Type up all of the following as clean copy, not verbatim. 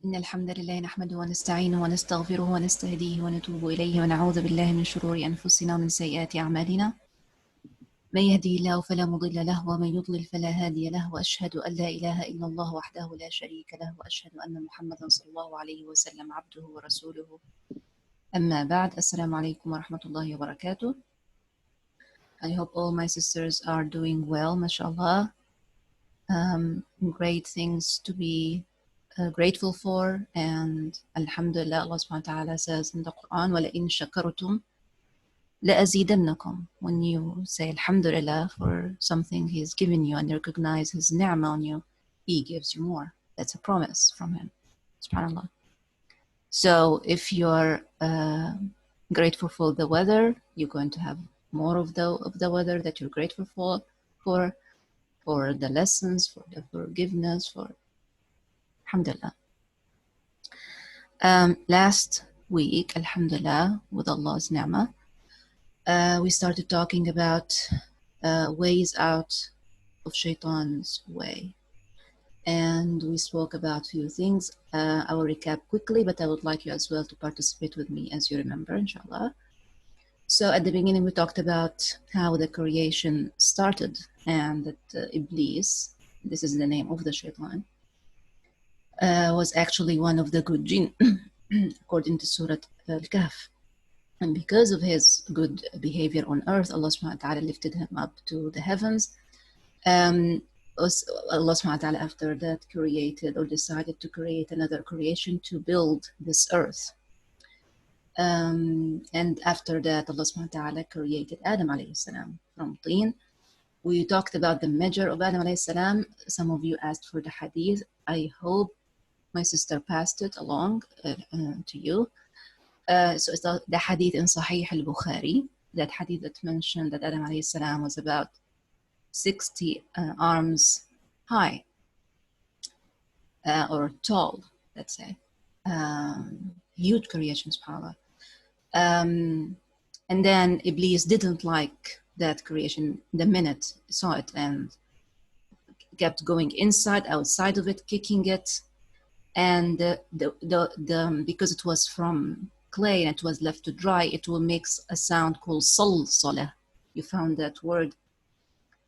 إن الحمد لله نحمده ونستعينه ونستغفره ونستهديه ونتوب إليه ونعوذ بالله من شرور أنفسنا ومن سيئات أعمالنا. من يهدي الله فلا مضل له ومن يضلل فلا هادي له، وأشهد أن لا إله إلا الله وحده لا شريك له، وأشهد أن محمدا صلى الله عليه وسلم عبده ورسوله. أما بعد، السلام عليكم ورحمة الله وبركاته. I hope all my sisters are doing well, mashallah. Great things to be grateful for, and Alhamdulillah, Allah subhanahu wa ta'ala says in the Quran, وَلَئِن شَكَرْتُمْ لَأَزِيدَنَّكُمْ. When you say Alhamdulillah for something He's given you and recognize His ni'mah on you, He gives you more. That's a promise from Him, subhanAllah. So if you're grateful for the weather, you're going to have more of the weather that you're grateful for the lessons, for the forgiveness, for Alhamdulillah. Last week, Alhamdulillah, with Allah's ni'mah, we started talking about ways out of Shaytan's way. And we spoke about a few things. I will recap quickly, but I would like you as well to participate with me as you remember, inshallah. So at the beginning, we talked about how the creation started and that Iblis, this is the name of the Shaytan, was actually one of the good jinn, according to Surah Al-Kahf. And because of his good behavior on earth, Allah subhanahu wa ta'ala lifted him up to the heavens. Allah subhanahu wa ta'ala after that created or decided to create another creation to build this earth. And after that, Allah subhanahu wa ta'ala created Adam alayhi salam from teen. We talked about the measure of Adam alayhi salam. Some of you asked for the hadith. I hope my sister passed it along to you. So it's the hadith in Sahih al-Bukhari, that hadith that mentioned that Adam alayhi salam was about 60 arms high or tall, let's say. Huge creation, subhanAllah. And then Iblis didn't like that creation the minute he saw it and kept going inside, outside of it, kicking it. And because it was from clay and it was left to dry, it will make a sound called salsala. You found that word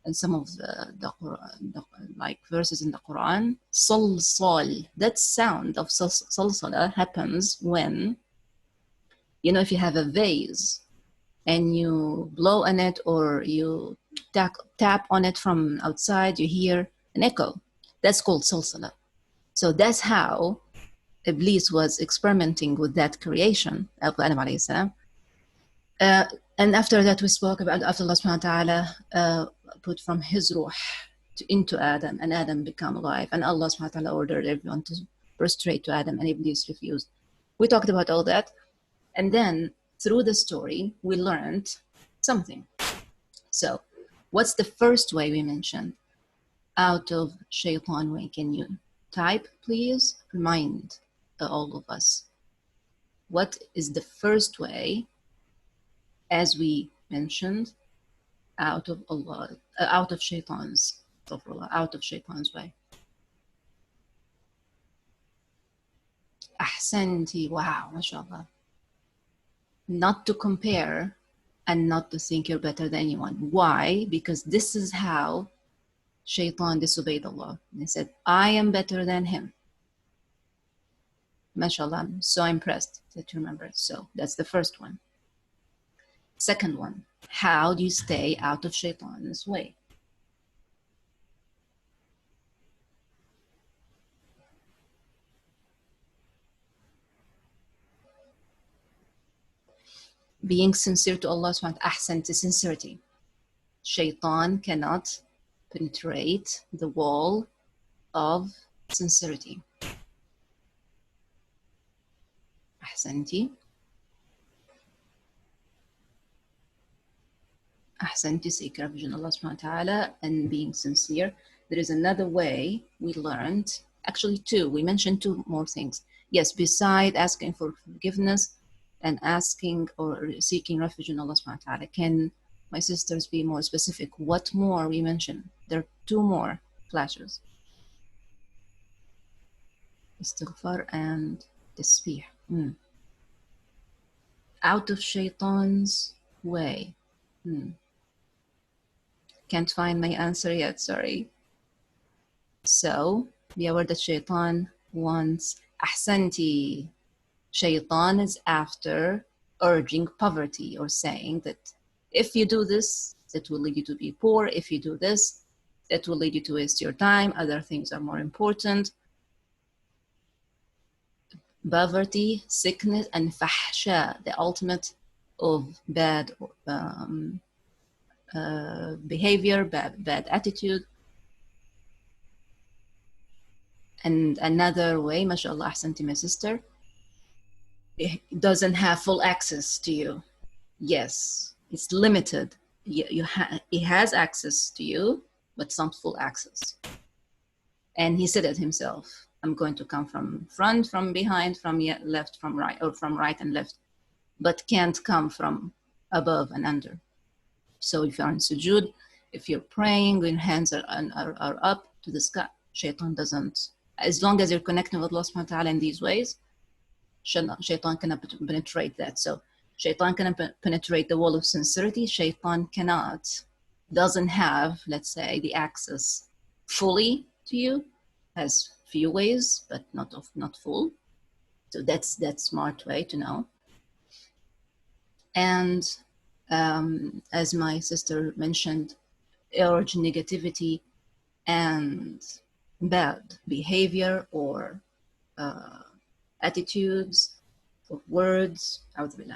in some of the like verses in the Quran. Salsal. That sound of salsala happens when, you know, if you have a vase and you blow on it or you tap on it from outside, you hear an echo. That's called salsala. So that's how Iblis was experimenting with that creation of Adam alayhi salam. And after that, we spoke about after Allah subhanahu wa ta'ala put from his ruh into Adam, and Adam became alive, and Allah subhanahu wa ta'ala ordered everyone to prostrate to Adam, and Iblis refused. We talked about all that, and then through the story, we learned something. So what's the first way we mentioned out of Shaytan way? Can you type, please? Remind all of us. What is the first way, as we mentioned, out of Allah, out of Shaytan's way? Ahsanti, wow, mashallah. Not to compare and not to think you're better than anyone. Why? Because this is how Shaytan disobeyed Allah. And he said, I am better than him. MashaAllah, I'm so impressed that you remember it. So that's the first one. Second one, how do you stay out of Shaytan's way? Being sincere to Allah subhanahu wa ta'ala, ahsan, to sincerity. Shaytan cannot penetrate the wall of sincerity. Ahsanti. Ahsanti, seek refuge in Allah subhanahu wa ta'ala and being sincere. There is another way we learned, actually two, we mentioned two more things. Yes, beside asking for forgiveness and asking or seeking refuge in Allah subhanahu wa ta'ala. Can my sisters be more specific? What more we mentioned? There are two more flashes. istighfar and tasbih. Out of Shaytan's way. Can't find my answer yet, sorry. So, be aware that Shaytan wants ahsanti. Shaytan is after urging poverty or saying that if you do this, it will lead you to be poor. If you do this, it will lead you to waste your time. Other things are more important. Poverty, sickness, and fahsha, the ultimate of bad behavior, bad attitude. And another way, mashallah, ahsanti, my sister, it doesn't have full access to you. Yes, it's limited. It has access to you, but it's not full access. And he said it himself. I'm going to come from front, from behind, from left, from right, or from right and left, but can't come from above and under. So if you're in sujood, if you're praying, your hands are up to the sky, Shaitan doesn't. As long as you're connecting with Allah subhanahu wa ta'ala in these ways, Shaitan cannot penetrate that. So Shaitan cannot penetrate the wall of sincerity. Shaitan doesn't have, let's say, the access fully to you. Has few ways, but not full. So that's smart way to know. And as my sister mentioned, urge negativity and bad behavior or attitudes or words. Okay.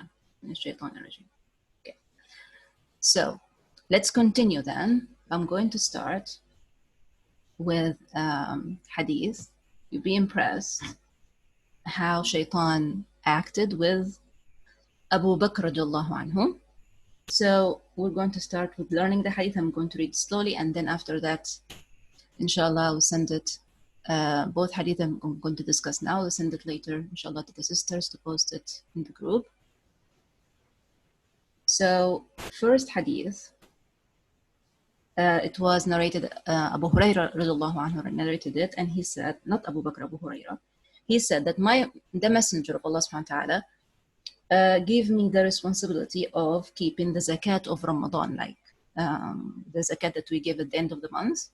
So let's continue then. I'm going to start with hadith. You'll be impressed how Shaitan acted with Abu Bakr radiallahu anhu. So we're going to start with learning the hadith. I'm going to read slowly, and then after that, inshallah, I'll send it. Both hadith I'm going to discuss now. I'll send it later, inshallah, to the sisters to post it in the group. So first hadith, it was narrated, Abu Hurairah radiallahu anhu narrated it, and he said, not Abu Bakr, Abu Hurairah, he said that the messenger of Allah subhanahu wa ta'ala gave me the responsibility of keeping the zakat of Ramadan, like the zakat that we give at the end of the month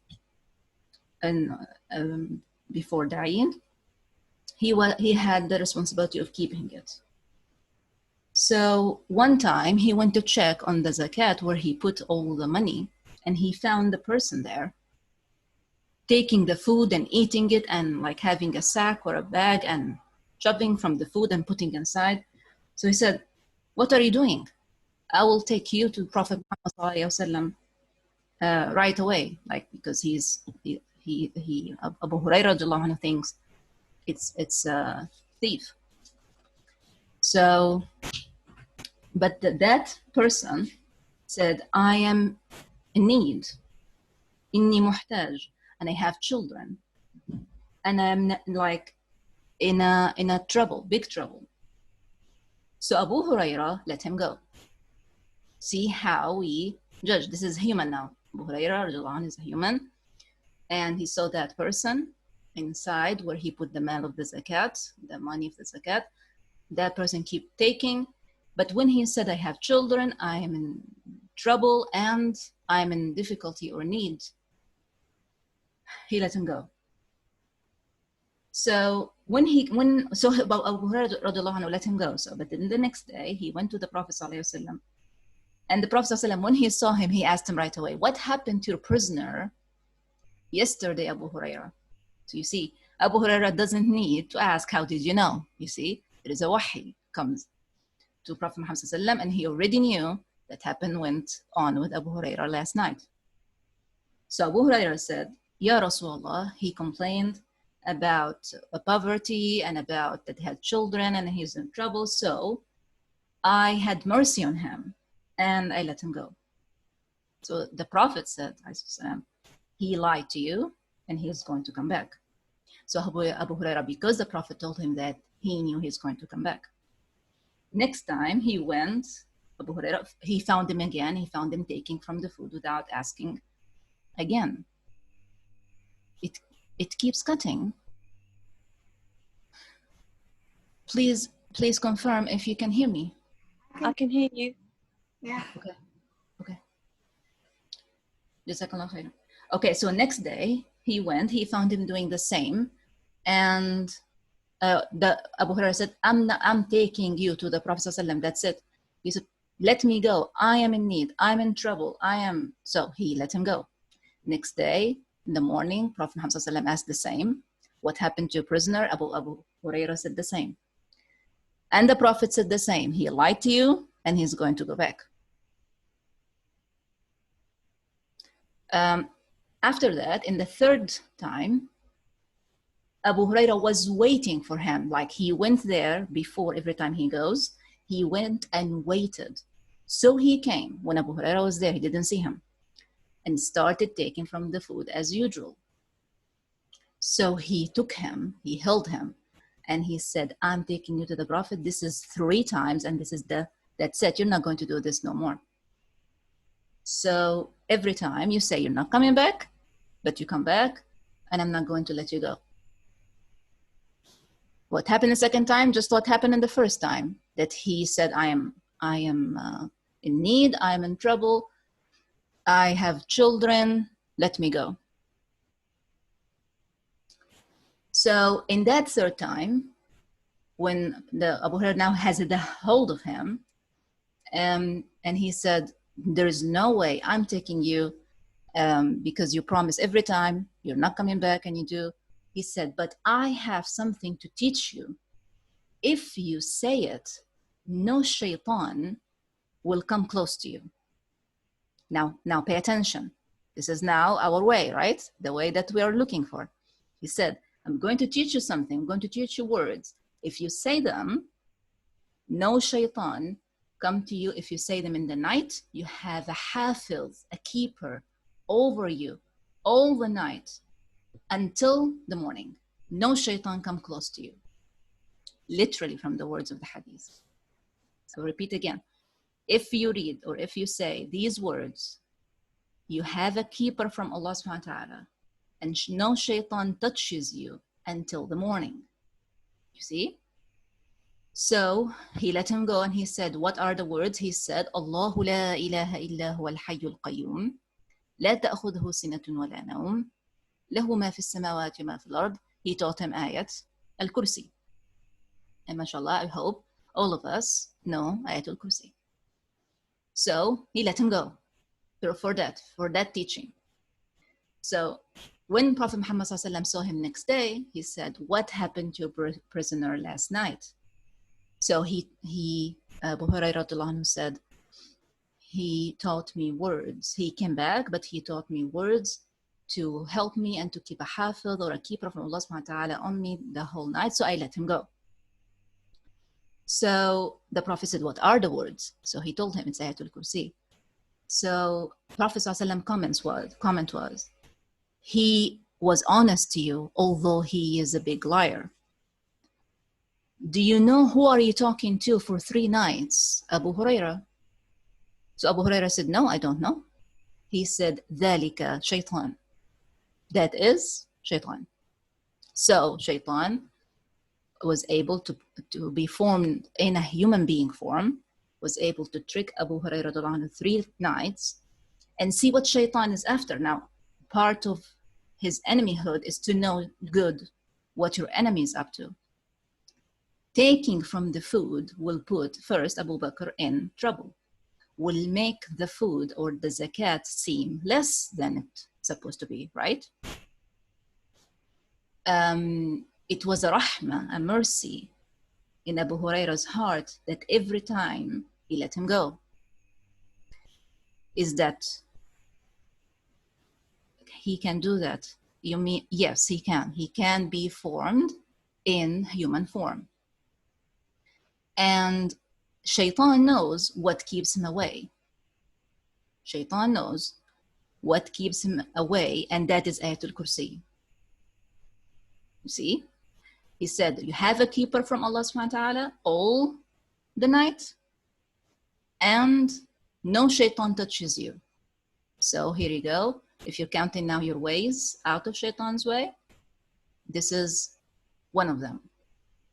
and before the Eid. He had the responsibility of keeping it. So one time he went to check on the zakat where he put all the money, and he found the person there taking the food and eating it and like having a sack or a bag and chopping from the food and putting inside. So he said, what are you doing? I will take you to Prophet Muhammad right away, like, because he Abu Hurairah thinks it's a thief. So, but that person said, I am in need, inni muhtaj, and I have children, and I'm like in a trouble, big trouble. So Abu Hurairah let him go. See how we judge. This is human now. Abu Hurairah is a human, and he saw that person inside where he put the mal of the zakat, the money of the zakat. That person keep taking, but when he said, I have children, I am in trouble, and I'm in difficulty or need, he let him go. So Abu Hurairah let him go. So, but then the next day he went to the Prophet ﷺ, and the Prophet ﷺ, when he saw him, he asked him right away, what happened to your prisoner yesterday, Abu Hurairah? So you see, Abu Hurairah doesn't need to ask, how did you know? You see, there is a wahi comes to Prophet Muhammad ﷺ, and he already knew that went on with Abu Hurairah last night. So Abu Hurairah said, Ya Rasulullah, he complained about poverty and about that he had children and he's in trouble. So I had mercy on him and I let him go. So the Prophet said, he lied to you and he's going to come back. So Abu Hurairah, because the Prophet told him that, he knew he's going to come back. Next time he went, Abu Hurairah, he found him again. He found him taking from the food without asking again. It keeps cutting. Please confirm if you can hear me. I can hear you. Yeah. Okay. Jazakallah khair. Okay, so next day he found him doing the same, and the Abu Hurairah said, I'm taking you to the Prophet ﷺ. That's it. He said, let me go. I am in need. I'm in trouble. So he let him go. Next day in the morning, Prophet Muhammad ﷺ asked the same. What happened to your prisoner? Abu Hurairah said the same. And the Prophet said the same. He lied to you and he's going to go back. After that, in the third time, Abu Hurairah was waiting for him. Like he went there before every time he goes, he went and waited. So he came. When Abu Hurairah was there, he didn't see him and started taking from the food as usual. So he took him, he held him, and he said, I'm taking you to the Prophet. This is 3 times, and this is that's it. You're not going to do this no more. So every time you say you're not coming back, but you come back, and I'm not going to let you go. What happened the second time? Just what happened in the first time, that he said, I am in need, I am in trouble, I have children, let me go. So in that third time, when the Abu Hurairah now has the hold of him, and he said, there is no way I'm taking you because you promise every time you're not coming back, and you do. He said, but I have something to teach you. If you say it, no shaitan will come close to you. Now pay attention. This is now our way, right? The way that we are looking for. He said, I'm going to teach you something. I'm going to teach you words. If you say them, no shaitan come to you. If you say them in the night, you have a hafiz, a keeper over you all the night until the morning. No shaitan come close to you. Literally from the words of the hadith. So repeat again. If you read or if you say these words, you have a keeper from Allah subhanahu wa ta'ala, and no shaitan touches you until the morning. You see? So he let him go, and he said, what are the words? He said, Allahu la ilaha illa huwa al-hayyul qayyum, la ta'khudhuhu sinatun wa la nawm, lahu ma fi as-samawati wa ma fi al-ard. He taught him ayat al-kursi. And mashallah, I hope all of us know ayat al-kursi. So he let him go for that teaching. So when Prophet Muhammad saw him next day, he said, what happened to your prisoner last night? So Abu Hurairah said, he taught me words. He came back, but he taught me words to help me and to keep a hafiz or a keeper from Allah subhanahu wa ta'ala on me the whole night. So I let him go. So the Prophet said, what are the words? So he told him, it's Ayatul Kursi. So Prophet comment was, he was honest to you, although he is a big liar. Do you know who are you talking to for 3 nights? Abu Hurairah. So Abu Hurairah said, no, I don't know. He said, ذَلِكَ Shaytaan. That is Shaytaan. So Shaytaan was able to be formed in a human being form, was able to trick Abu Hurairah 3 nights, and see what Shaytan is after. Now, part of his enemyhood is to know good what your enemy is up to. Taking from the food will put first Abu Bakr in trouble, will make the food or the zakat seem less than it's supposed to be, right? It was a rahmah, a mercy in Abu Hurairah's heart that every time he let him go. Is that he can do that? You mean, yes, he can. He can be formed in human form. And Shaitan knows what keeps him away. Shaitan knows what keeps him away, and that is Ayatul Kursi. You see? He said, you have a keeper from Allah subhanahu wa ta'ala all the night, and no shaitan touches you. So here you go. If you're counting now your ways out of shaitan's way, this is one of them.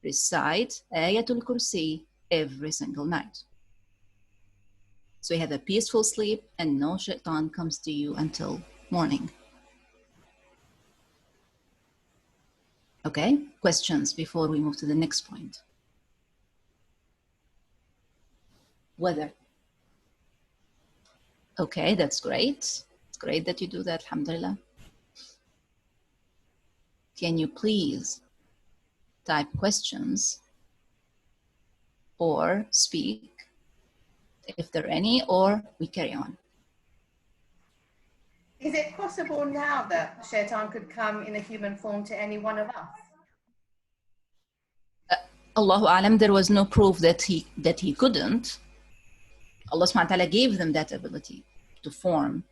recite Ayatul Kursi every single night. So you have a peaceful sleep and no shaitan comes to you until morning. Okay, questions before we move to the next point? Whether. Okay, that's great. It's great that you do that, alhamdulillah. Can you please type questions or speak if there are any, or we carry on? Is it possible now that Shaytaan could come in a human form to any one of us? Allahu Alam, there was no proof that he couldn't. Allah subhanahu wa ta'ala gave them that ability to form.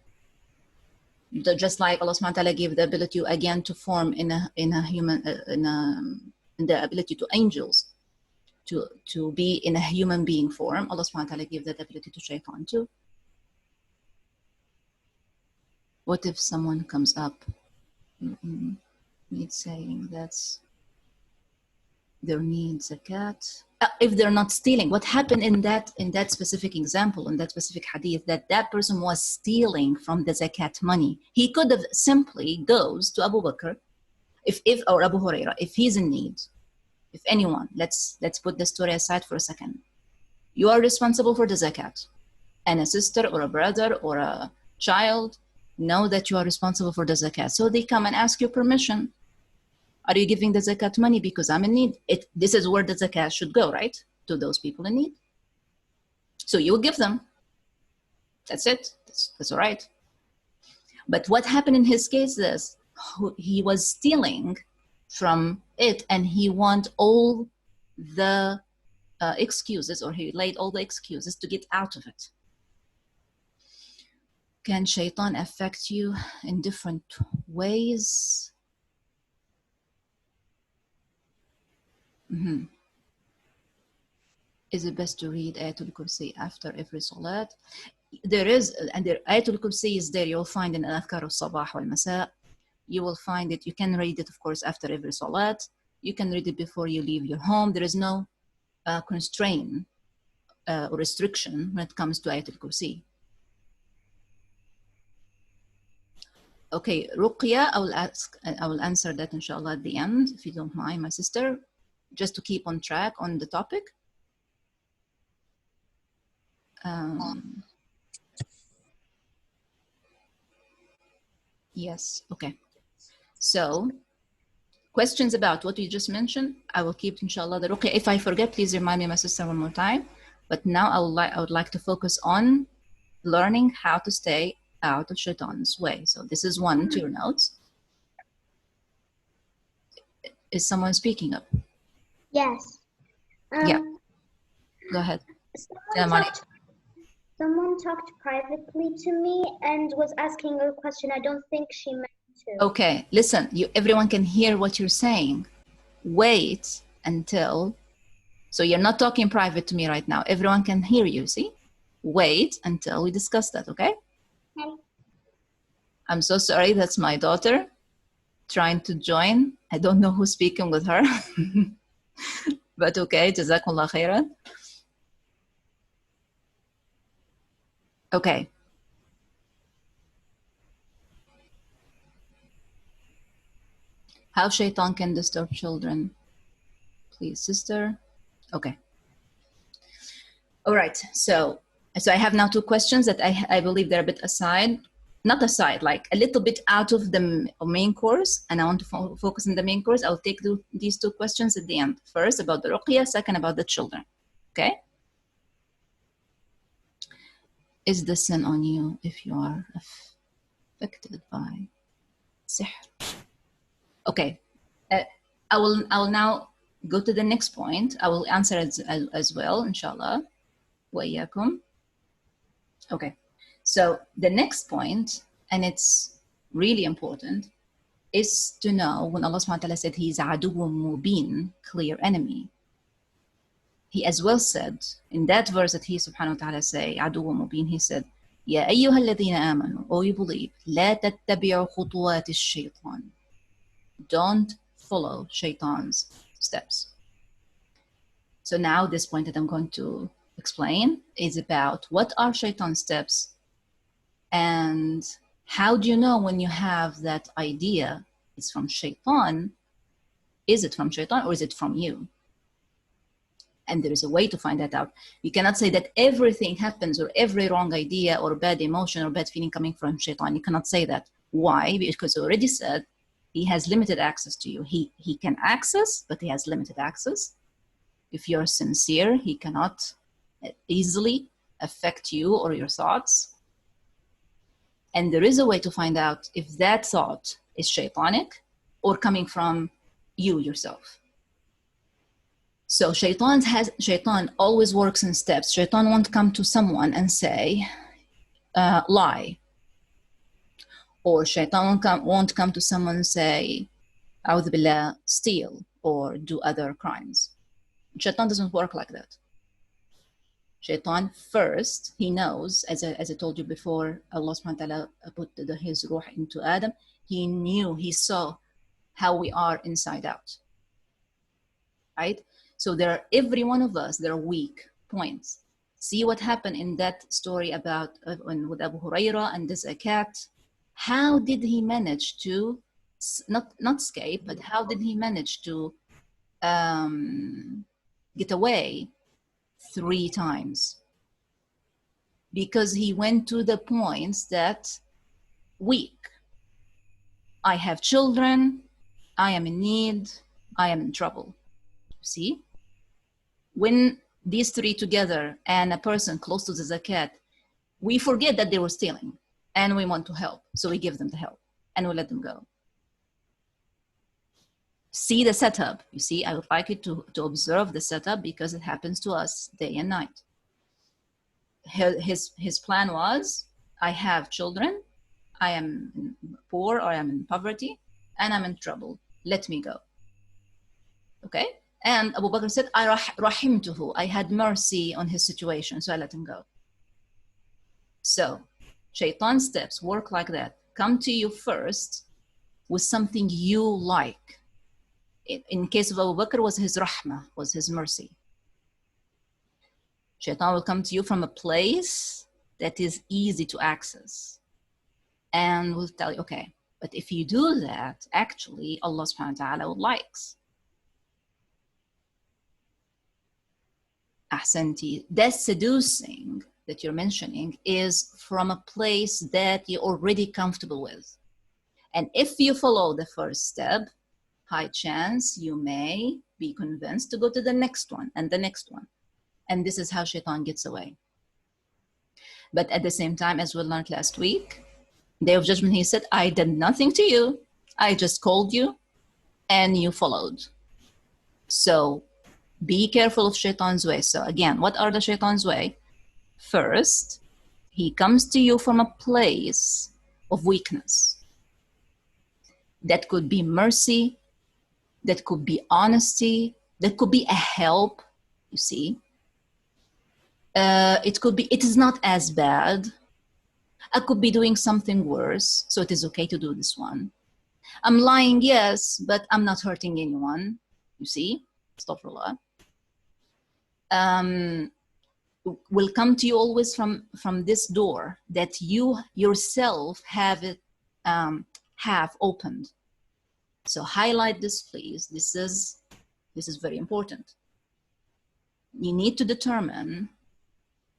Just like Allah subhanahu wa ta'ala gave the ability again to form in a human, in the ability to angels to be in a human being form. Allah subhanahu wa ta'ala gave that ability to Shaytaan too. What if someone comes up needs saying that's their needs zakat? If they're not stealing, what happened in that specific example, in that specific hadith, that person was stealing from the zakat money. He could have simply goes to Abu Bakr, or Abu Huraira, if he's in need, if anyone, let's put the story aside for a second. You are responsible for the zakat, and a sister or a brother or a child know that you are responsible for the zakat. So they come and ask you permission. Are you giving the zakat money because I'm in need? This is where the zakat should go, right? To those people in need. So you give them. That's it. That's all right. But what happened in his case is he was stealing from it, and he want all the excuses, or he laid all the excuses to get out of it. Can Shaytaan affect you in different ways? Mm-hmm. Is it best to read Ayatul Kursi after every salat? There is, and there, Ayatul Kursi is there. You'll find in Adhkar al-Sabah wal-Masa. You will find it. You can read it, of course, after every salat. You can read it before you leave your home. There is no constraint or restriction when it comes to Ayatul Kursi. Okay, Ruqya, I will answer that inshallah at the end, if you don't mind, my sister, just to keep on track on the topic. Yes, okay. So, questions about what you just mentioned, I will keep inshallah the Ruqya. If I forget, please remind me, my sister, one more time. But now I would like to focus on learning how to stay out of Shaitan's way. So this is one to your notes. Is someone speaking up? Yes. Yeah. Go ahead. Someone talked privately to me and was asking a question. I don't think she meant to. Okay, listen, everyone can hear what you're saying. Wait until, so you're not talking private to me right now. Everyone can hear you, see? Wait until we discuss that, okay? Okay. I'm so sorry, that's my daughter trying to join. I don't know who's speaking with her. But okay, Jazakallah khairan. Okay. How Shaitan can disturb children? Please, sister. Okay. All right. So I have now two questions that I believe they're a bit aside. Not aside, like a little bit out of the main course, and I want to focus on the main course. I'll take these two questions at the end. First, about the ruqya, second, about the children. Okay? Is the sin on you if you are affected by sihr? Okay. I will now go to the next point. I will answer as well, inshallah. Wa iyyakum. Okay. So the next point, and it's really important, is to know when Allah subhanahu wa ta'ala said He's aduwwun mubin, clear enemy. He as well said, in that verse that He subhanahu wa ta'ala say, aduwwun mubin, He said, Ya ayyuha alladhina amanu, O you believe, la tattabi'u khutuwati ash-shaytan. Don't follow Shaitan's steps. So now this point that I'm going to explain is about what are shaitan steps, and how do you know when you have that idea is from shaitan? Is it from shaitan or is it from you? And there is a way to find that out. You cannot say that everything happens or every wrong idea or bad emotion or bad feeling coming from shaitan. You cannot say that. Why? Because I already said he has limited access to you. He can access, but he has limited access. If you're sincere, he cannot easily affect you or your thoughts. And there is a way to find out if that thought is shaitanic or coming from you yourself. So shaitan always works in steps. Shaitan won't come to someone and say, lie. Or shaitan won't come to someone and say, A'udhu billah, steal or do other crimes. Shaitan doesn't work like that. Shaitan first, he knows, as I told you before, Allah subhanahu wa ta'ala put his ruh into Adam. He knew, he saw how we are inside out, right? So there are, every one of us, there are weak points. See what happened in that story about with Abu Huraira and the zakat. How did he manage to not escape, but how did he manage to get away 3 times? Because he went to the points that weak. I have children, I am in need, I am in trouble. See? When these 3 together and a person close to the zakat, we forget that they were stealing and we want to help. So we give them the help and we let them go. See the setup. You see, I would like you to observe the setup because it happens to us day and night. His plan was, I have children, I am poor or I am in poverty and I'm in trouble. Let me go. Okay? And Abu Bakr said, I rahimtuhu. I had mercy on his situation, so I let him go. So, shaitan steps work like that. Come to you first with something you like. In case of Abu Bakr, was his rahmah, was his mercy. Shaitan will come to you from a place that is easy to access. And will tell you, okay, but if you do that, actually, Allah subhanahu wa ta'ala likes. Ahsanti, that seducing that you're mentioning is from a place that you're already comfortable with. And if you follow the first step, high chance you may be convinced to go to the next one and the next one. And this is how shaitan gets away. But at the same time, as we learned last week, Day of Judgment, he said, I did nothing to you. I just called you and you followed. So be careful of shaitan's way. So again, what are the shaitan's way? First, he comes to you from a place of weakness. That could be mercy, that could be honesty, that could be a help, you see. It could be, it is not as bad. I could be doing something worse, so it is okay to do this one. I'm lying, yes, but I'm not hurting anyone, you see. Astaghfirullah. Will come to you always from this door that you yourself have it have opened. So highlight this, please. This is very important. You need to determine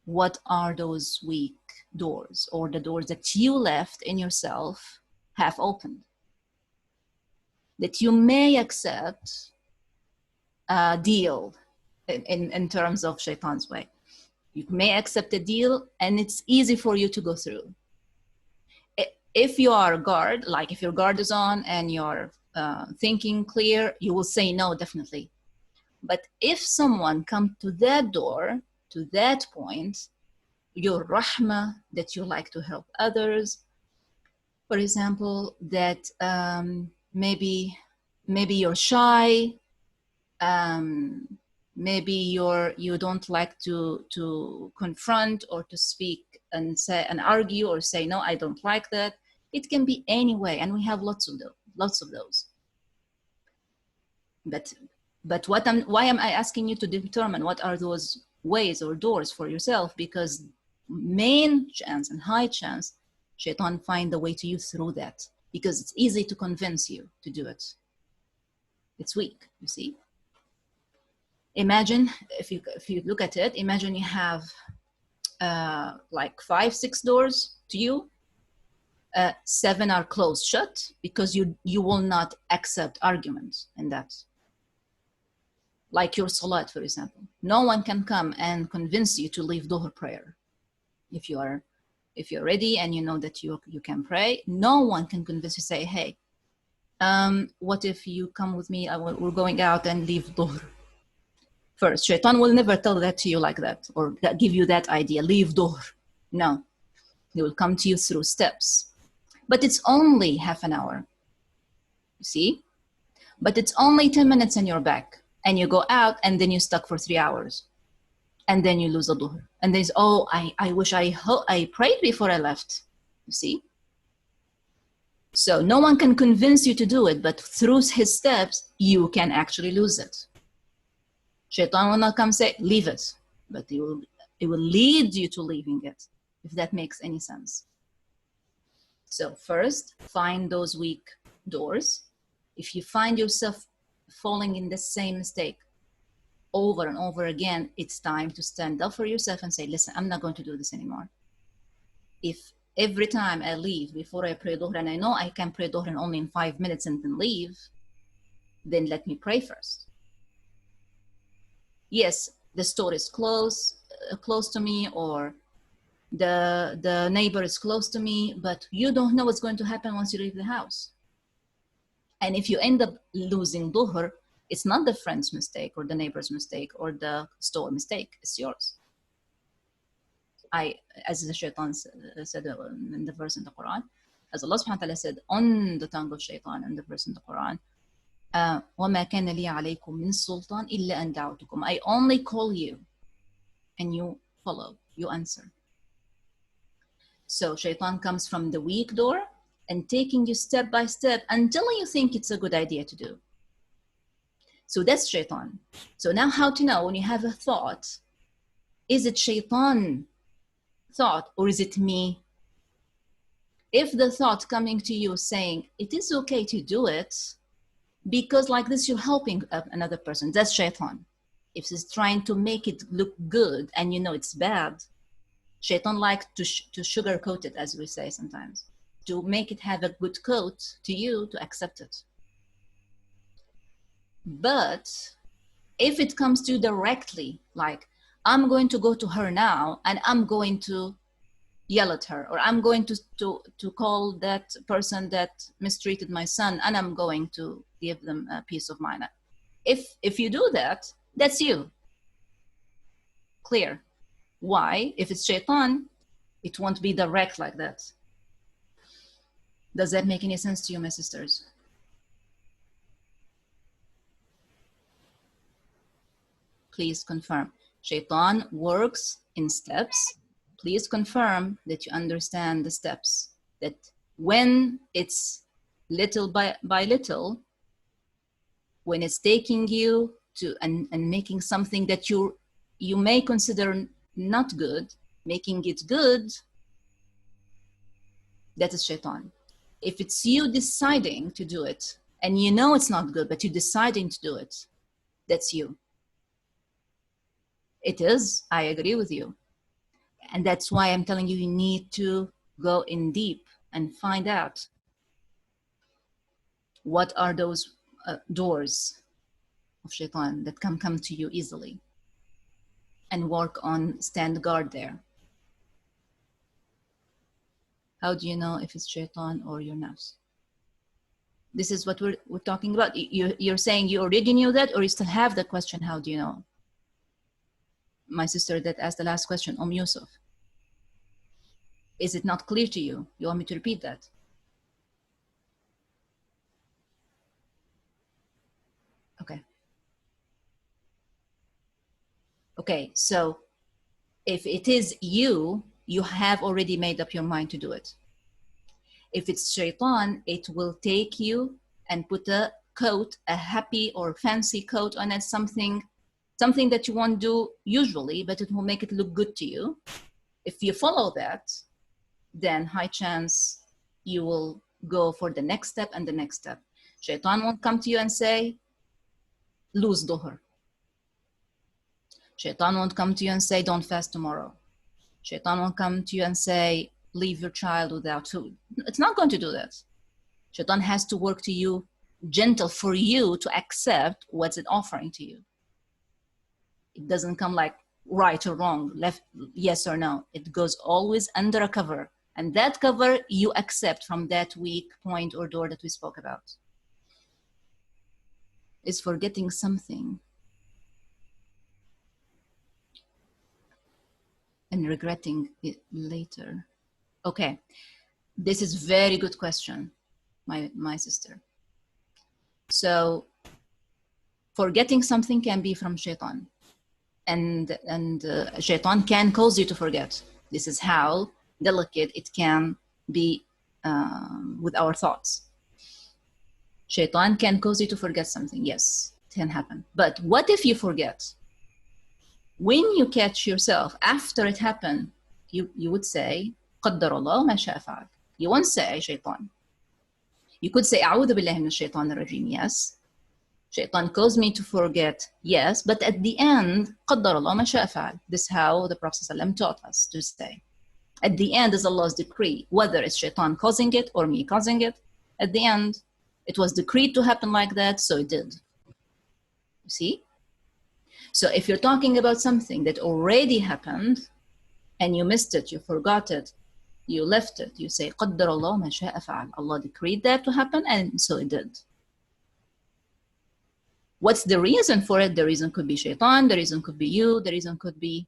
what are those weak doors, or the doors that you left in yourself have opened, that you may accept a deal in terms of shaitan's way. You may accept a deal and it's easy for you to go through. If you are a guard, like if your guard is on and you're thinking clear, you will say no, definitely. But if someone comes to that door, to that point, your rahmah, that you like to help others, for example, that maybe you're shy, maybe you don't like to confront or to speak and say and argue or say no, I don't like that. It can be any way, and we have lots of those. But But why am I asking you to determine what are those ways or doors for yourself? Because main chance and high chance, Shaitan find the way to you through that, because it's easy to convince you to do it. It's weak, you see. Imagine, if you look at it, imagine you have like 5-6 doors to you. 7 are closed shut because you will not accept arguments in that. Like your salat, for example. No one can come and convince you to leave Dhuhr prayer. If you're ready and you know that you can pray, no one can convince you, say, hey, what if you come with me, we're going out and leave Dhuhr first. Shaitan will never tell that to you like that, or give you that idea, leave Dhuhr. No, he will come to you through steps. But it's only half an hour, you see? But it's only 10 minutes and you're back. And you go out and then you're stuck for 3 hours. And then you lose the Dhuhr. And there's, oh, I wish I prayed before I left, you see? So no one can convince you to do it, but through his steps, you can actually lose it. Shaitan will not come say, leave it, but it will lead you to leaving it, if that makes any sense. So first, find those weak doors. If you find yourself falling in the same mistake over and over again, it's time to stand up for yourself and say, listen, I'm not going to do this anymore. If every time I leave before I pray Dhuhr, and I know I can pray Dhuhr only in 5 minutes and then leave, then let me pray first. Yes, the store is close to me, or the neighbor is close to me, but you don't know what's going to happen once you leave the house. And if you end up losing Dhuhr, it's not the friend's mistake or the neighbor's mistake or the store mistake, it's yours. As the Shaitan said in the verse in the Quran, as Allah subhanahu wa ta'ala said on the tongue of Shaitan in the verse in the Quran, وَمَا كَانَ لِي عَلَيْكُمْ مِنْ سُلْطَانٍ إِلَّا أَنْ دَعَوْتُكُمْ. I only call you and you follow, you answer. So Shaitan comes from the weak door and taking you step by step until you think it's a good idea to do. So that's Shaitan. So now how to know when you have a thought, is it Shaitan thought or is it me? If the thought coming to you saying, it is okay to do it, because like this you're helping another person, that's Shaitan. If it's trying to make it look good and you know it's bad, Shaitan likes to sugarcoat it, as we say sometimes, to make it have a good coat to you to accept it. But if it comes to you directly, like, I'm going to go to her now and I'm going to yell at her, or I'm going to call that person that mistreated my son and I'm going to give them a peace of mind. If you do that, that's you. Clear. Why? If it's Shaitan, it won't be direct like that. Does that make any sense to you, my sisters? Please confirm. Shaitan works in steps. Please confirm that you understand the steps. That when it's little by little, when it's taking you to and making something that you may consider not good, making it good, that is Shaitan. If it's you deciding to do it, and you know it's not good, but you're deciding to do it, that's you. It is, I agree with you. And that's why I'm telling you, you need to go in deep and find out what are those doors of Shaitan that can come to you easily, and work on stand guard there. How do you know if it's Shaitan or your nafs? This is what we're talking about. You're saying you already knew that, or you still have the question, how do you know? My sister that asked the last question, Yusuf. Is it not clear to you? You want me to repeat that? Okay. Okay, so if it is you, you have already made up your mind to do it. If it's Shaitan, it will take you and put a coat, a happy or fancy coat on it, something that you won't do usually, but it will make it look good to you. If you follow that, then high chance you will go for the next step and the next step. Shaitan won't come to you and say, lose dhuhr. Shaitan won't come to you and say, don't fast tomorrow. Shaitan won't come to you and say, leave your child without food. It's not going to do that. Shaitan has to work to you gentle for you to accept what's it offering to you. It doesn't come like right or wrong, left, yes or no. It goes always under a cover. And that cover you accept from that weak point or door that we spoke about. Is forgetting something and regretting it later. Okay, this is very good question, my sister. So forgetting something can be from Shaitan, and Shaitan can cause you to forget. This is how delicate it can be with our thoughts. Shaitan can cause you to forget something. Yes, it can happen. But what if you forget? When you catch yourself after it happened, you would say, قدر الله ما شاء فعل. You won't say Shaitan. You could say أعوذ بالله من الشيطان الرجيم. Yes. Shaitan caused me to forget. Yes. But at the end, قدر الله ما شاء فعل. This is how the Prophet ﷺ taught us to say. At the end is Allah's decree. Whether it's Shaitan causing it or me causing it, at the end, it was decreed to happen like that, so it did. You see? So if you're talking about something that already happened and you missed it, you forgot it, you left it, you say, قدر الله ما شاء فعل. Allah decreed that to happen, and so it did. What's the reason for it? The reason could be Shaitan, the reason could be you, the reason could be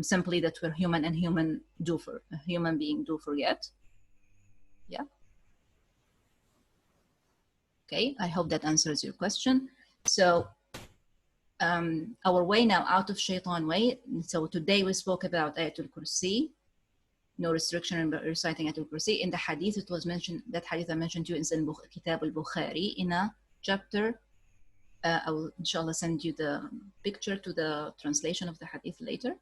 simply that we're human, and a human being do forget. Yeah. Okay, I hope that answers your question. So our way now out of Shaitan way. So today we spoke about Ayatul Kursi, no restriction in reciting Ayatul Kursi. In the hadith, it was mentioned, that hadith I mentioned to you is in Kitab al-Bukhari in a chapter. I will inshallah send you the picture to the translation of the hadith later.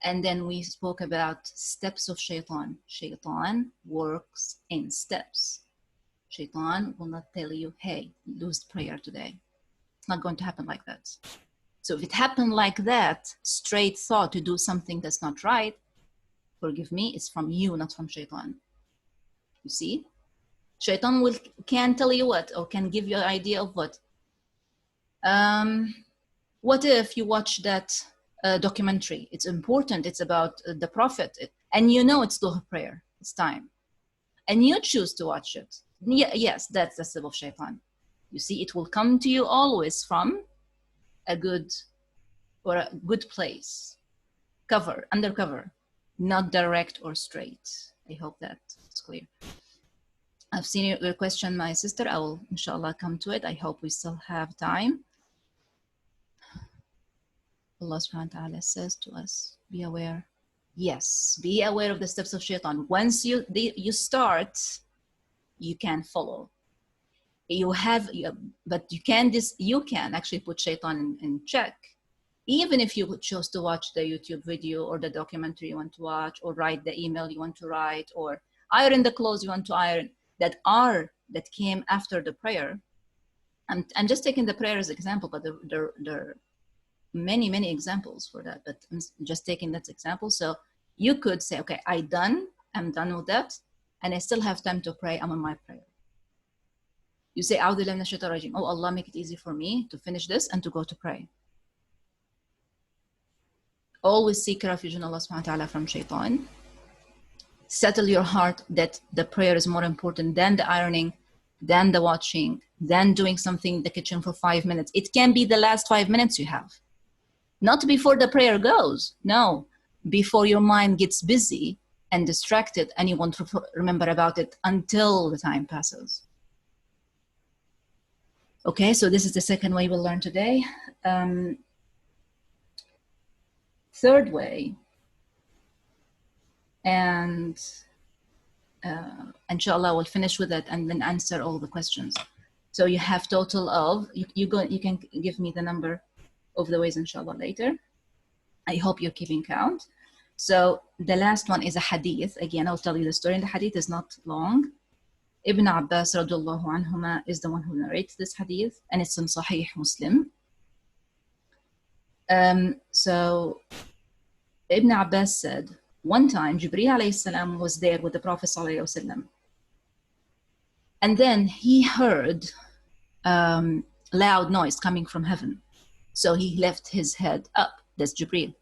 And then we spoke about steps of Shaitan. Shaitan works in steps. Shaitan will not tell you, hey, lose prayer today. It's not going to happen like that. So if it happened like that, straight thought to do something that's not right, forgive me, it's from you, not from Shaitan. You see? Shaitan can tell you what, or can give you an idea of what. What if you watch that documentary? It's important, it's about the Prophet, and you know it's Dhuhr prayer, it's time. And you choose to watch it. Yes, that's the step of Shaitan. You see, it will come to you always from a good place, undercover, not direct or straight. I hope that's clear. I've seen your question, my sister. I will inshallah come to it. I hope we still have time. Allah subhanahu wa ta'ala says to us, be aware. Yes, be aware of the steps of Shaitan. Once you start, you can follow. But you can actually put Shaitan in check. Even if you chose to watch the YouTube video or the documentary you want to watch, or write the email you want to write, or iron the clothes you want to iron, that came after the prayer. I'm just taking the prayer as an example, but there are many examples for that, but I'm just taking that example. So you could say, okay, I'm done with that, and I still have time to pray. I'm on my prayer. You say, oh Allah, make it easy for me to finish this and to go to pray. Always seek refuge in Allah subhanahu wa ta'ala from Shaitan. Settle your heart that the prayer is more important than the ironing, than the watching, than doing something in the kitchen for 5 minutes. It can be the last 5 minutes you have. Not before the prayer goes. No, before your mind gets busy and distracted and you won't remember about it until the time passes. Okay, so this is the second way we'll learn today. Third way, and inshallah we'll finish with it and then answer all the questions. So you have total of, you can give me the number of the ways inshallah later. I hope you're keeping count. So the last one is a hadith. Again, I'll tell you the story, and the hadith is not long. Ibn Abbas radiallahu anhuma is the one who narrates this hadith, and it's in Sahih Muslim. So Ibn Abbas said, one time Jibreel alayhi salam was there with the Prophet sallallahu alaihi wasallam, and then he heard loud noise coming from heaven. So he left his head up. That's Jibreel.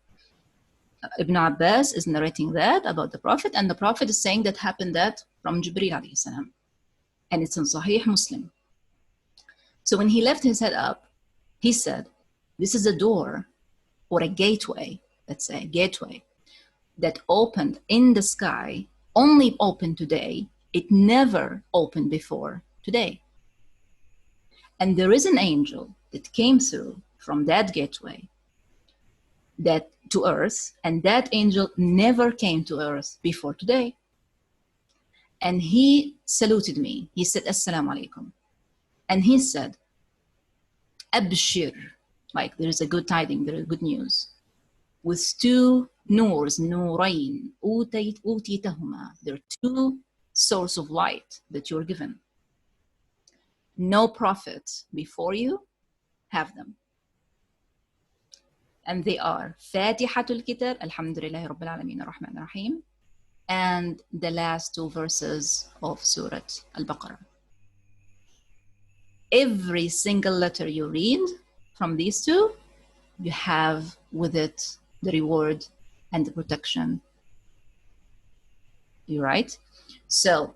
Ibn Abbas is narrating that about the Prophet, and the Prophet is saying that happened that from Jibreel alayhi salam. And it's in Sahih Muslim. So when he left his head up, he said, this is a door or a gateway, let's say, gateway that opened in the sky, only opened today. It never opened before today. And there is an angel that came through from that gateway that to earth, and that angel never came to earth before today. And he saluted me. He said, Assalamu alaikum. And he said, Abshir, like there is a good tiding, there is good news. With two noors, norain, utitahuma. There are two sources of light that you're given. No prophet before you have them. And they are Fatihatul Kitab, Alhamdulillahi Rabbil Alameen Ar-Rahman Ar-Rahim, and the last two verses of Surah Al-Baqarah. Every single letter you read from these two, you have with it the reward and the protection. You're right? So,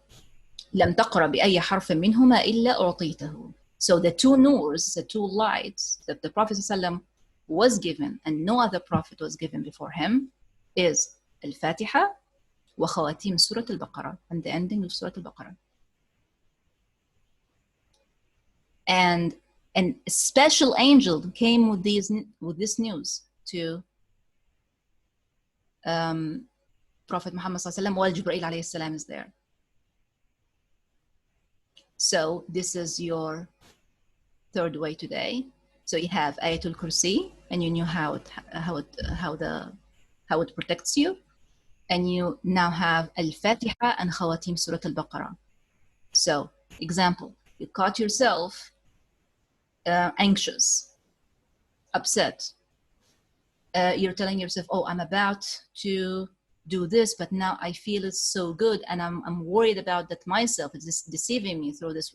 لم تقرأ بأي حرف منهما إلا أعطيته. So the two noors, the two lights that the Prophet ﷺ was given and no other prophet was given before him is Al-Fatiha wa khawatim Surah Al-Baqarah, and the ending of Surah Al-Baqarah. And a special angel came with this news to Prophet Muhammad ﷺ while Jibreel alayhi salam is there. So this is your third way today. So you have Ayatul Kursi, and you knew how it protects you, and you now have Al-Fatiha and Khawatim Surah Al-Baqarah. So, example, you caught yourself anxious, upset. You're telling yourself, "Oh, I'm about to do this, but now I feel it's so good, and I'm worried about that myself. It's deceiving me through this."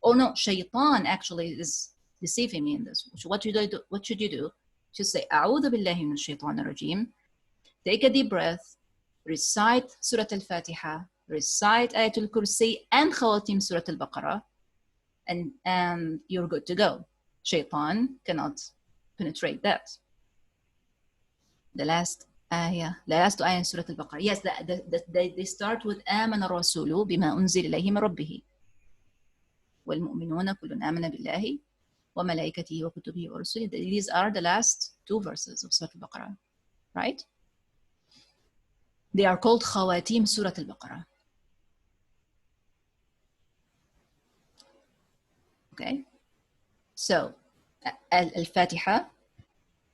Oh no, Shaytaan actually is deceiving me in this. So what should you do? Just say, "A'udhu billahi minash shaitanir rajim." Take a deep breath, recite Surah Al-Fatiha, recite Ayatul Kursi and Khawatim Surah Al-Baqarah, and you're good to go. Shaitan cannot penetrate that. The last ayah in Surah Al-Baqarah. Yes, they start with آمن الرسول بما أنزل إليه من ربه والمؤمنون كل آمن بالله وملائكته وكتبه ورسله. These are the last two verses of Surah Al-Baqarah, right? They are called Khawatim Surah Al-Baqarah. Okay, so Al-Fatiha,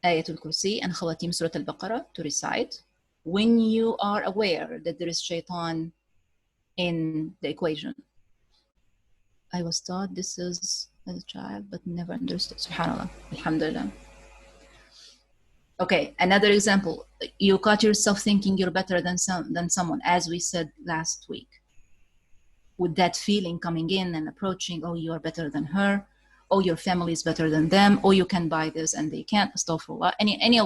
Ayatul Kursi, and Khawatim Surah Al-Baqarah to recite when you are aware that there is Shaitan in the equation. I was taught this as a child, but never understood. SubhanAllah. Alhamdulillah. Okay, another example. You caught yourself thinking you're better than someone, as we said last week. With that feeling coming in and approaching, oh, you are better than her, oh, your family is better than them, oh, you can buy this and they can't. Astaghfirullah. Any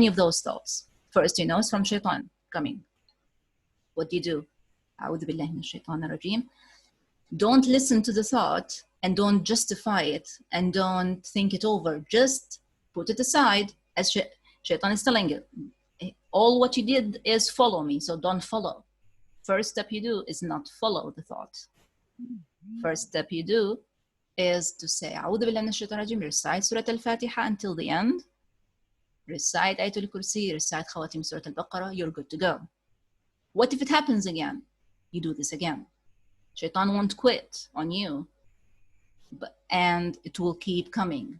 of those thoughts. First, it's from Shaitan coming. What do you do? A'udhu billahi minash shaitanir rajim. Don't listen to the thought and don't justify it and don't think it over. Just put it aside, as Shaitan is telling you. All what you did is follow me, so don't follow. First step you do is not follow the thought. First step you do is to say, A'udhu billahi minash shaitanir rajim, recite Surah Al-Fatiha until the end, recite Ayatul Kursi, recite Khawatim Surah Al-Baqarah, you're good to go. What if it happens again? You do this again. Shaitan won't quit on you. and it will keep coming.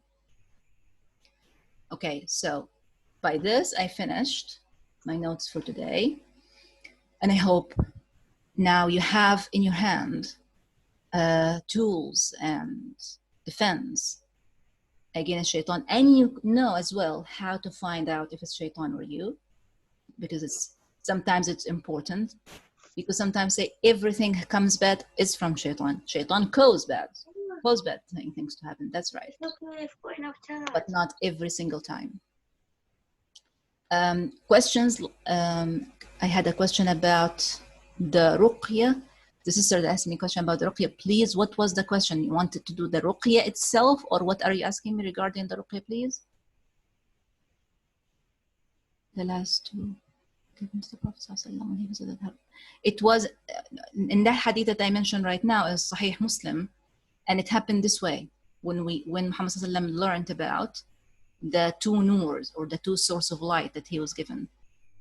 Okay, so by this, I finished my notes for today. And I hope now you have in your hand tools and defense against Shaytaan. And you know as well how to find out if it's Shaytaan or you, because sometimes it's important. Because sometimes say everything comes bad is from Shaytaan. Shaytaan cause bad things to happen. That's right. But not every single time. Questions. I had a question about the ruqya. The sister asked me a question about the ruqya. Please, what was the question? You wanted to do the ruqya itself, or what are you asking me regarding the ruqya, please? The last two. Given to the Prophet when he visited her. It was in that hadith that I mentioned right now is Sahih Muslim, and it happened this way when Muhammad learned about the two noors or the two sources of light that he was given,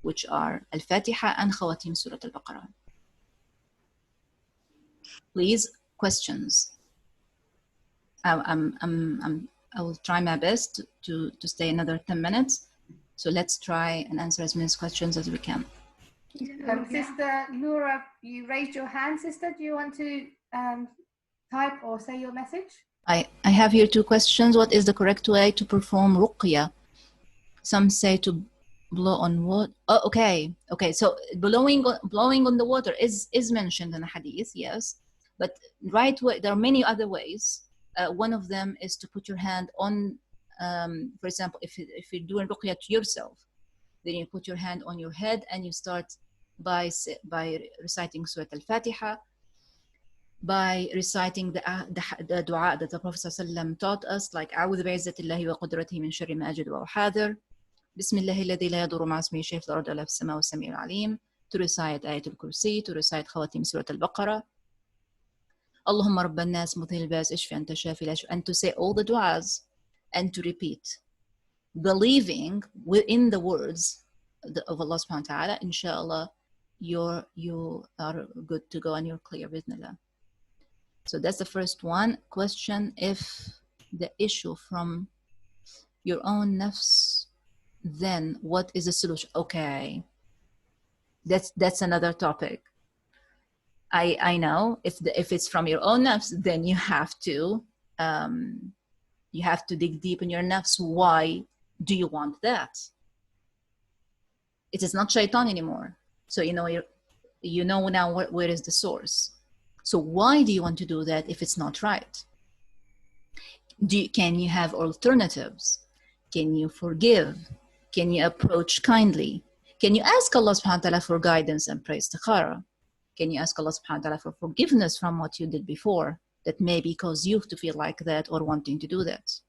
which are Al-Fatiha and Khawatim Surah Al-Baqarah. Please, questions. I will try my best to stay another 10 minutes. So let's try and answer as many questions as we can. Sister Laura, you raised your hand, sister. Do you want to type or say your message? I have here two questions. What is the correct way to perform ruqya? Some say to blow on water. Oh, okay. So blowing on the water is mentioned in the hadith, yes. But right way, there are many other ways. One of them is to put your hand on, for example, if you're doing ruqya to yourself, then you put your hand on your head and you start by reciting Surah Al-Fatiha, by reciting the dua that the Prophet ﷺ taught us, like أعوذ بعزة الله وقدرته من شر ما أجد وأحاذر بسم الله الذي لا يضر مع اسمه شيء في الأرض ولا في السماء والسميع العليم, to recite آية الكرسي, to recite خواتيم سورة البقرة, اللهم رب الناس مثير الباس اشفي أنت شافي لا شفي, and to say all the du'as and to repeat, believing within the words of Allah subhanahu wa ta'ala, inshallah, you are good to go and you're clear, bismillah. So that's the first one. Question, if the issue from your own nafs, then what is the solution? Okay, that's another topic. I know if it's from your own nafs, then you have to dig deep in your nafs. Why do you want that? It is not shaitan anymore. So you know now where is the source. So why do you want to do that if it's not right? Can you have alternatives? Can you forgive? Can you approach kindly? Can you ask Allah subhanahu wa ta'ala for guidance and pray istikhara? Can you ask Allah subhanahu wa ta'ala for forgiveness from what you did before that maybe caused you to feel like that or wanting to do that?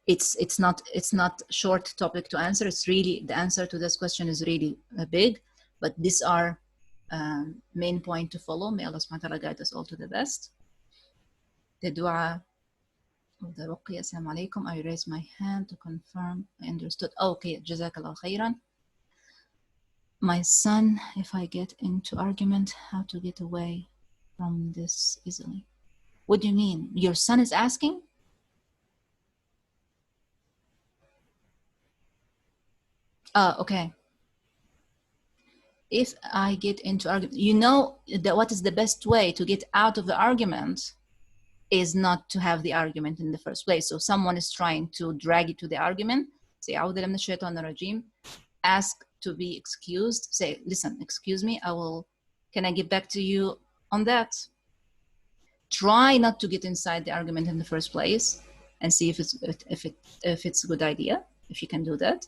It's not short topic to answer. It's really, the answer to this question is really big, but these are main point to follow. May Allah subhanahu wa ta'ala guide us all to the best. The dua of the ruqya. Assalamu alaikum. I raise my hand to confirm I understood. Okay, jazakallah khairan. My son, if I get into argument, how to get away from this easily? What do you mean? Your son is asking? Okay. If I get into argument, you know that what is the best way to get out of the argument is not to have the argument in the first place. So someone is trying to drag you to the argument, say, أعوذ بالله من الشيطان الرجيم, ask to be excused, say, listen, excuse me, can I get back to you on that? Try not to get inside the argument in the first place and see if it's a good idea, if you can do that.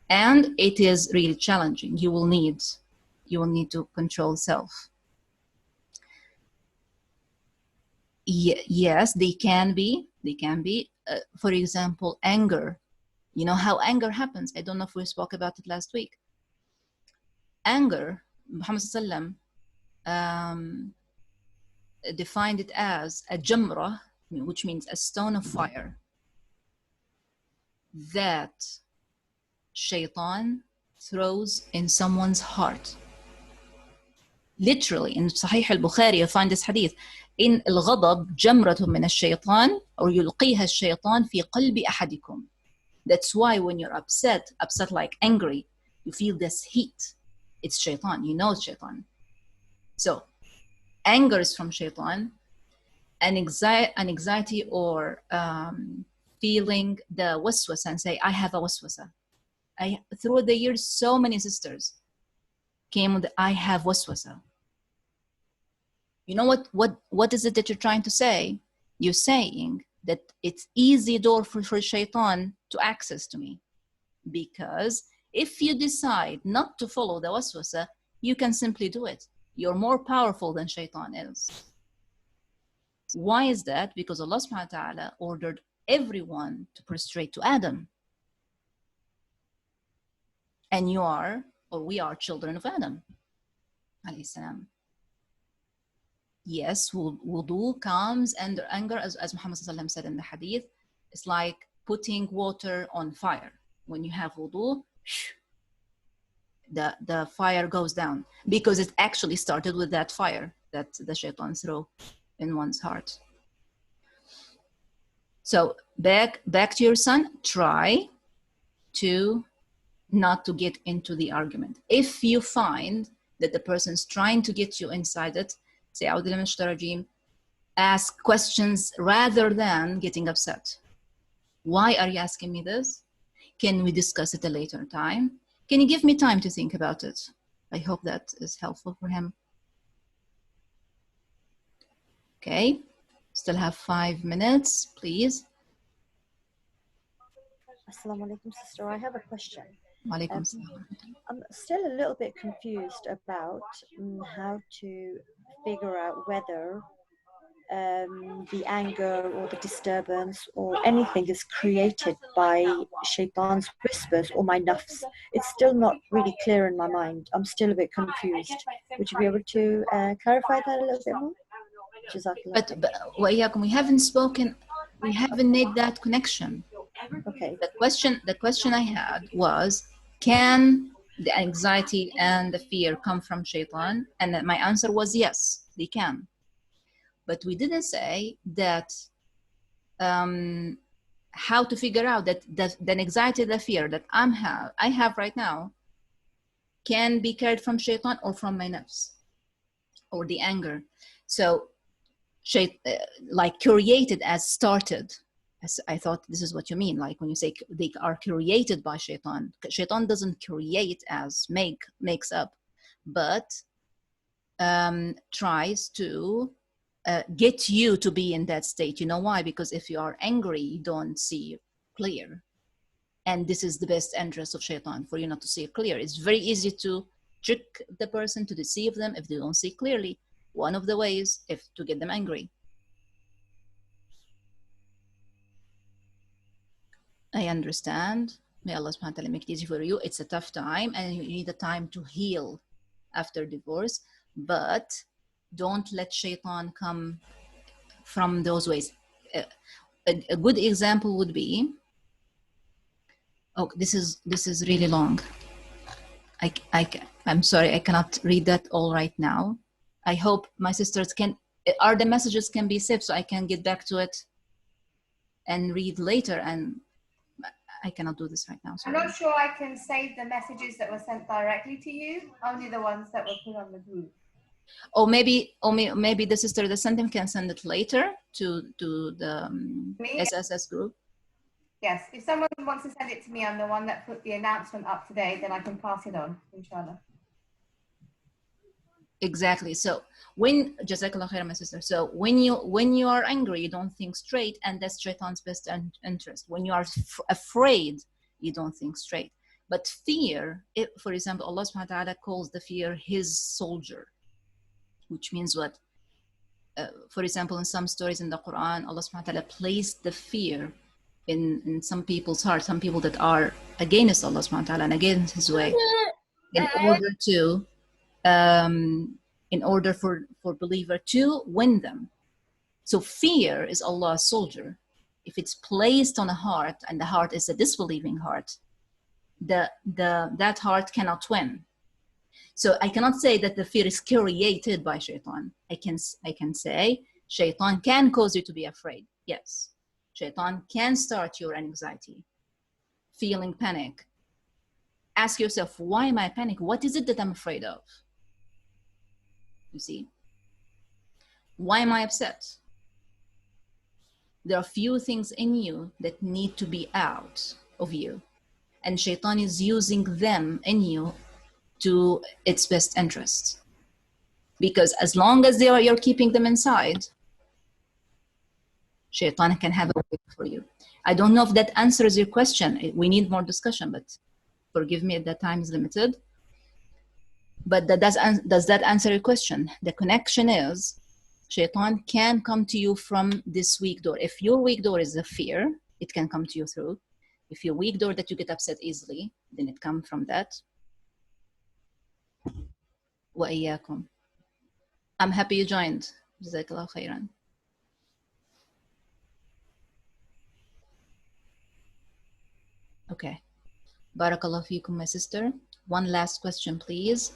And it is really challenging. You will need to control self. Yes, they can be. For example, anger. You know how anger happens. I don't know if we spoke about it last week. Anger, Muhammad sallam defined it as a jamrah, which means a stone of fire that Shaytan throws in someone's heart. literally in Sahih al-Bukhari you find this hadith, in الغضب جمرة من الشيطان or يلقيها الشيطان في قلب أحدكم. That's why when you're upset like angry, you feel this heat. It's Shaytan, you know it's Shaytan. So anger is from Shaytan, and anxiety or feeling the waswasa and say, I have a waswasa. Through the years, so many sisters came with, I have waswasa. You know what is it that you're trying to say? You're saying that it's easy door for Shaytan to access to me. Because if you decide not to follow the waswasa, you can simply do it. You're more powerful than Shaytan is. Why is that? Because Allah subhanahu wa ta'ala ordered everyone to prostrate to Adam. And you are, or we are, children of Adam. Alayhi salam. Yes, wudu comes under anger, as Muhammad said in the hadith. It's like putting water on fire. When you have wudu, the fire goes down, because it actually started with that fire that the Shaytan threw in one's heart. So back to your son, try to not to get into the argument. If you find that the person's trying to get you inside it, say, ask questions rather than getting upset. Why are you asking me this? Can we discuss it a later time? Can you give me time to think about it? I hope that is helpful for him. Okay, still have 5 minutes, please. Assalamu alaikum, sister. I have a question. Walaikum salam. I'm still a little bit confused about how to figure out whether the anger or the disturbance or anything is created by Shaitan's whispers or my nafs. It's still not really clear in my mind. I'm still a bit confused. Would you be able to clarify that a little bit more? But we haven't spoken, we haven't made that connection. Okay. The question I had was, can the anxiety and the fear come from Shaitan? And my answer was yes, they can. But we didn't say that how to figure out that the anxiety, the fear that I have right now can be carried from Shaitan or from my nafs or the anger. So like created as started. As I thought this is what you mean, like when you say they are created by Shaitan. Shaitan doesn't create as makes up, but tries to get you to be in that state. You know why? Because if you are angry, you don't see clear. And this is the best interest of Shaitan, for you not to see clear. It's very easy to trick the person, to deceive them if they don't see clearly. One of the ways is to get them angry. I understand. May Allah subhanahu wa ta'ala make it easy for you. It's a tough time and you need a time to heal after divorce, but don't let Shaitan come from those ways. A good example would be, oh, this is really long. I'm sorry, I cannot read that all right now. I hope my sisters the messages can be saved so I can get back to it and read later, and I cannot do this right now. Sorry. I'm not sure I can save the messages that were sent directly to you, only the ones that were put on the group. Or maybe the sister that sent them can send it later to the SSS group. Yes, if someone wants to send it to me, I'm the one that put the announcement up today, then I can pass it on, inshallah. Exactly. So when Jazakallah khair, my sister. So when you are angry, you don't think straight, and that's Shaitan's best interest. When you are afraid, you don't think straight. But fear, for example, Allah subhanahu wa ta'ala calls the fear his soldier, which means what? For example, in some stories in the Quran, Allah subhanahu wa ta'ala placed the fear in some people's hearts, some people that are against Allah subhanahu wa ta'ala and against his way, in order for believer to win them. So fear is Allah's soldier. If it's placed on a heart, and the heart is a disbelieving heart, that heart cannot win. So I cannot say that the fear is created by Shaytaan. I can say Shaytaan can cause you to be afraid. Yes. Shaytaan can start your anxiety, feeling panic. Ask yourself, why am I panic? What is it that I'm afraid of? You see? Why am I upset? There are few things in you that need to be out of you. And Shaytaan is using them in you to its best interest. Because as long as you're keeping them inside, Shaytaan can have a way for you. I don't know if that answers your question. We need more discussion, but forgive me, that time is limited. But does that answer your question? The connection is Shaytaan can come to you from this weak door. If your weak door is the fear, it can come to you through. If your weak door that you get upset easily, then it comes from that. وإياكم. I'm happy you joined. Jazakallah khairan. Okay. Barakallah feekum, my sister. One last question, please.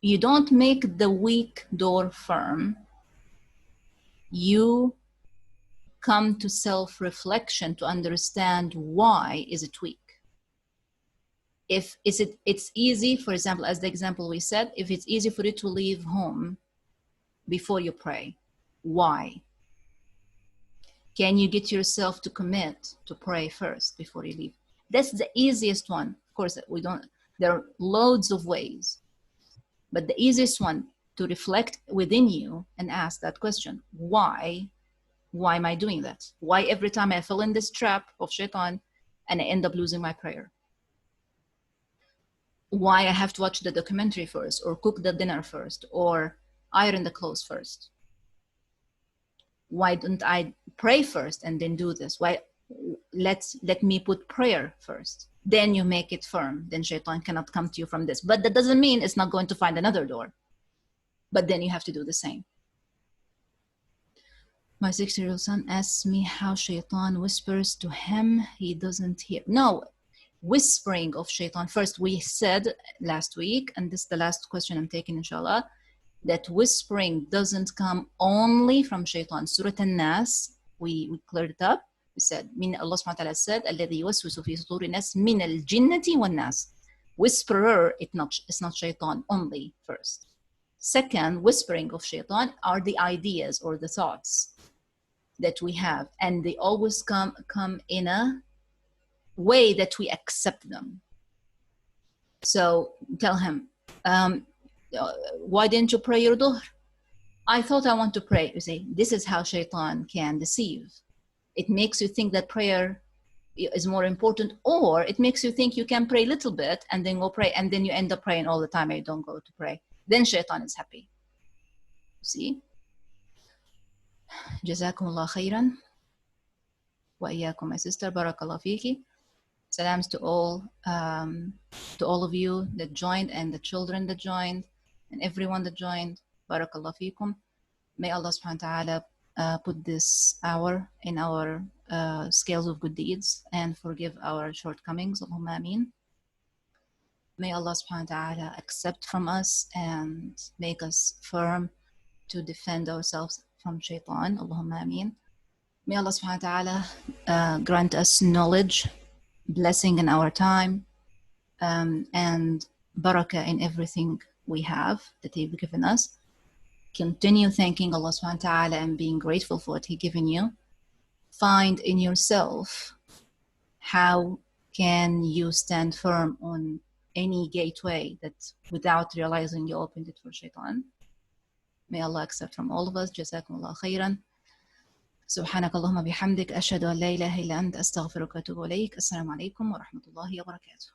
You don't make the weak door firm. You come to self-reflection to understand why is it weak. If it's easy, for example, as the example we said, if it's easy for you to leave home before you pray, why? Can you get yourself to commit to pray first before you leave? That's the easiest one. Of course, there are loads of ways, but the easiest one to reflect within you and ask that question, why am I doing that? Why every time I fall in this trap of Shaytaan and I end up losing my prayer? Why I have to watch the documentary first, or cook the dinner first, or iron the clothes first? Why don't I pray first and then do this? Why let me put prayer first? Then you make it firm. Then Shaytaan cannot come to you from this. But that doesn't mean it's not going to find another door. But then you have to do the same. My 6-year-old son asks me how Shaytaan whispers to him he doesn't hear. No, whispering of Shaytaan. First, we said last week, and this is the last question I'm taking, inshallah, that whispering doesn't come only from Shaytaan. Surah An-Nas, we cleared it up. We said, Allah subhanahu wa ta'ala said, الَّذِي يُوَسْوِسُ فِي صُدُورِ النَّاسِ مِنَ الْجِنَّةِ وَالنَّاسِ. Whisperer, it's not Shaytaan only, first. Second, whispering of Shaytaan are the ideas or the thoughts that we have, and they always come in a way that we accept them. So tell him, why didn't you pray your dhuhr? I thought I want to pray. You say, this is how Shaytaan can deceive. It makes you think that prayer is more important, or it makes you think you can pray a little bit and then go pray, and then you end up praying all the time and you don't go to pray. Then Shaytaan is happy. See? Jazakumullah khairan. Wa iyyakum, my sister. Barakallah fiki. Salams to all of you that joined, and the children that joined, and everyone that joined. Barakallah fikum. May Allah subhanahu wa ta'ala put this hour in our scales of good deeds and forgive our shortcomings. Allahumma ameen. May Allah subhanahu wa ta'ala accept from us and make us firm to defend ourselves from Shaytaan. Allahumma ameen. May Allah subhanahu wa ta'ala grant us knowledge, blessing in our time, and barakah in everything we have that He's given us. Continue thanking Allah subhanahu wa ta'ala and being grateful for what He's given you. Find in yourself how can you stand firm on any gateway that without realizing you opened it for Shaytaan. May Allah accept from all of us. Jazakumullah khairan. سبحانك اللهم بحمدك أشهد أن لا إله إلا أنت أستغفرك وأتوب إليك. السلام عليكم ورحمة الله وبركاته.